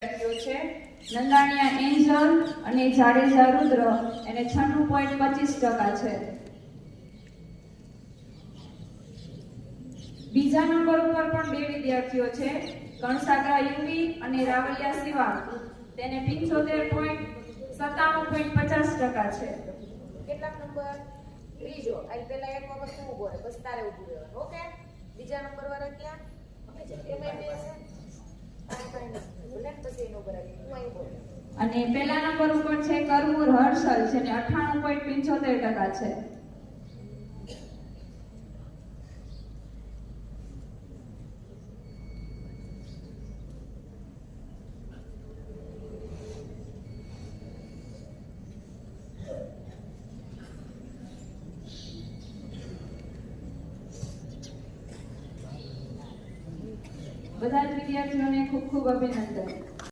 છે નંદાણીયા એન્જલ અને જાડેજા રુદ્ર એને 96.25% છે। બીજા નંબર ઉપર પણ બે વિદ્યાર્થીઓ છે કણસાગરા યુવી અને રાવલિયા શિવા તેને 75.97.50% છે। કેટલા નંબર ત્રીજો આ પહેલા એક વખત તું ઉભો રહે બસ તારે ઊભું રહેવાનું ઓકે। બીજા નંબર વાળા ક્યાં એમાં બે છે અને પહેલા નંબર ઉપર છે કરમુર હર્ષલ છે ને 98.75% છે। બધા જ વિદ્યાર્થીઓને ખૂબ ખૂબ અભિનંદન।